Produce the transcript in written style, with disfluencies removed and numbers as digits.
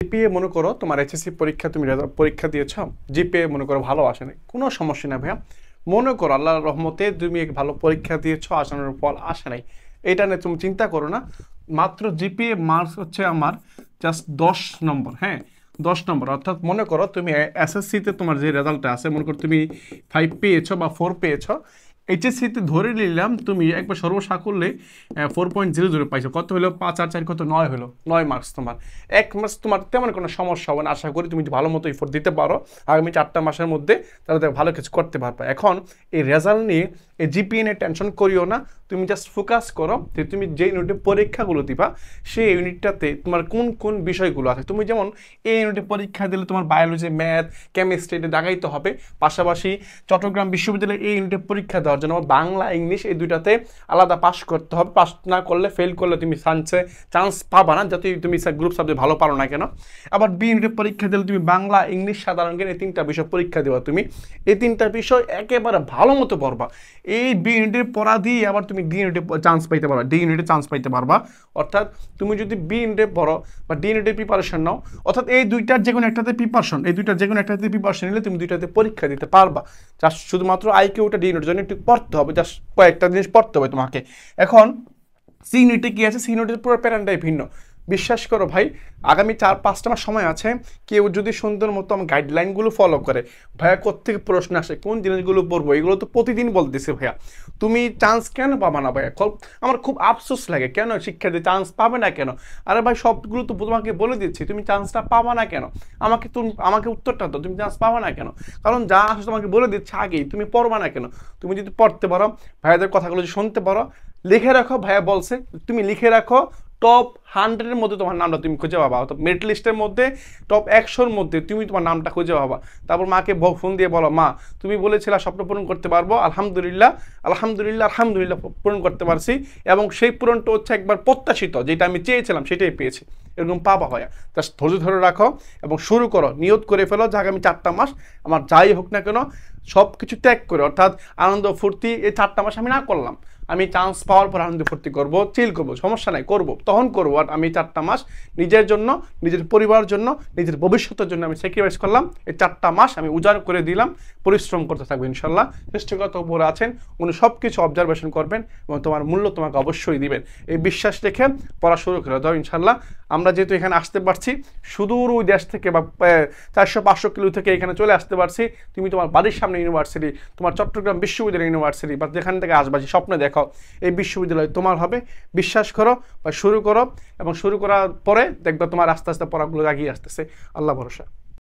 GPA মনে করো তোমার এইচএসসি পরীক্ষা তুমি পরীক্ষা দিয়েছ, জিপিএ মনে করো ভালো আসেনি, কোনো সমস্যা না ভাইয়া। মনে করো আল্লাহর রহমতে তুমি এক ভালো পরীক্ষা দিয়েছো, আসানোর ফল আসে নাই, এটা নিয়ে তুমি চিন্তা করো না। মাত্র জিপিএ মার্কস হচ্ছে আমার জাস্ট 10 নম্বর। হ্যাঁ, 10 নম্বর। অর্থাৎ মনে করো তুমি এসএসসিতে তোমার যে রেজাল্টটা আছে, মনে করো তুমি 5 পেয়েছো বা 4 পেয়েছো, এইচএসসিতে ধরে নিলাম তুমি একবার সর্বসাকুল্যে 4.00 পাইছো। কত হলো? 5 আর 4 কত? 9 হলো। 9 মার্কস তোমার। 1 মাস তোমার তেমন কোনো সমস্যা হবে না। আশা করি তুমি ভালো মতো এফোর্ট দিতে পারো আগামী 4টা মাসের মধ্যে, তাহলে ভালো কিছু করতে পারবে। এখন এই রেজাল্ট নিয়ে, এই জিপিএ নিয়ে টেনশন করিও না। তুমি জাস্ট ফোকাস করো যে তুমি যে ইউনিটে পরীক্ষাগুলো দিবা সেই ইউনিটটাতে তোমার কোন কোন বিষয়গুলো আছে। তুমি যেমন এই ইউনিটে পরীক্ষা দিলে তোমার বায়োলজি, ম্যাথ, কেমিস্ট্রি এটা দাগাইতে হবে। পাশাপাশি চট্টগ্রাম বিশ্ববিদ্যালয়ে এই ইউনিটে পরীক্ষা দেওয়ার জন্য বাংলা, ইংলিশ এই দুইটাতে আলাদা পাস করতে হবে। পাস না করলে, ফেল করলে তুমি চান্স পাবা না, যাতে তুমি গ্রুপ সাবজেক্ট ভালো পারো না কেন। আবার বি ইউনিটে পরীক্ষা দিলে তুমি বাংলা, ইংলিশ, সাধারণ জ্ঞান এই 3টা বিষয় পরীক্ষা দেওয়া। তুমি এই 3টা বিষয় একেবারে ভালো মতো পড়বা। এই বি ইউনিটের পড়া দিয়ে আবার তুমি ডি ইউনিটে চান্স পাইতে পারবা, ডি ইউনিটে চান্স পাইতে পারবা। অর্থাৎ তুমি যদি বি ইউনিটে পড়ো বা ডি ইউনিটের প্রিপারেশন নাও, অর্থাৎ এই দুইটার যে কোনো একটাতে প্রিপারেশন, এই দুইটার যে কোনো একটাতে প্রিপারেশন নিলে তুমি দুইটাতে পরীক্ষা দিতে পারবা। জাস্ট শুধুমাত্র আইকিউটা ডি ইউনিটের জন্য একটু পড়তে হবে, জাস্ট কয়েকটা জিনিস পড়তে হবে তোমাকে। এখন সি ইউনিটে কি আছে? সি ইউনিটের পুরো প্যাটার্নটাই ভিন্ন। বিশ্বাস করো ভাই, আগামী 4-5টা মাস সময় আছে। কেউ যদি সুন্দর মতো আমার গাইডলাইনগুলো ফলো করে, ভাইয়া কোত্থেকে প্রশ্ন আসে, কোন জিনিসগুলো পড়বো, এগুলো তো প্রতিদিন বলতেছে ভাইয়া। তুমি চান্স কেন পাবা না ভাইয়া? আমার খুব আফসোস লাগে, কেন শিক্ষার্থী চান্স পাবে না কেন? আরে ভাই, সবগুলো তো তোমাকে বলে দিচ্ছি, তুমি চান্সটা পাবা না কেন? আমাকে উত্তরটা দাও, তুমি চান্স পাবা না কেন? কারণ যা আসে তোমাকে বলে দিচ্ছে আগেই, তুমি পড়বা না কেন? তুমি যদি পড়তে পারো, ভাইয়াদের কথাগুলো যদি শুনতে পারো, লিখে রাখো। ভাইয়া বলছে তুমি লিখে রাখো, টপ 100-এর মধ্যে তোমার নামটা তুমি খুঁজে পাবা, অর্থাৎ মেরিট লিস্টের মধ্যে টপ 100-র মধ্যে তুমি তোমার নামটা খুঁজে পাবা। তারপর মাকে ফোন দিয়ে বলো, মা তুমি বলেছিলে স্বপ্ন পূরণ করতে পারবো, আলহামদুলিল্লাহ আলহামদুলিল্লাহ আলহামদুলিল্লাহ পূরণ করতে পারছি, এবং সেই পূরণটা হচ্ছে একবার প্রত্যাশিত, যেটা আমি চেয়েছিলাম সেটাই পেয়েছি। এরকম পাবা হয়। জাস্ট ধৈর্য ধরে রাখো এবং শুরু করো, নিয়ত করে ফেলো যে আগামী 4টা মাস আমার যাই হোক না কেন সব কিছু ত্যাগ করে, অর্থাৎ আনন্দ ফুর্তি এই 4টা মাস আমি না করলাম, আমি চান্স পাওয়ার পর আনন্দ ফুর্তি করবো, চিল করবো, সমস্যা নাই, করবো, তখন করবো। আর আমি 4টা মাস নিজের জন্য, নিজের পরিবারের জন্য, নিজের ভবিষ্যতের জন্য আমি স্যাক্রিফাইস করলাম। এই 4টা মাস আমি উজাড় করে দিলাম, পরিশ্রম করতে থাকবো ইনশাল্লাহ। সৃষ্টিকর্তা উপরে আছেন, উনি সব কিছু অবজারভেশন করবেন এবং তোমার মূল্য তোমাকে অবশ্যই দিবেন। এই বিশ্বাস রেখে পড়া শুরু করে দাও ইনশাল্লাহ। আমরা যেহেতু এখানে আসতে পারছি, সুদূর ওই দেশ থেকে বা 400-500 কিলো থেকে এখানে চলে আসতে পারছি, তুমি তোমার বাড়ির সামনে ইউনিভার্সিটি, তোমার চট্টগ্রাম বিশ্ববিদ্যালয় ইউনিভার্সিটি বা যেখান থেকে আসবাজি স্বপ্ন দেখো, এই বিশ্ববিদ্যালয় তোমার হবে। বিশ্বাস করো বা শুরু করো, এবং শুরু করার পরে দেখবে তোমার আস্তে আস্তে পড়াগুলো এগিয়ে আসতেছে। আল্লাহ ভরসা।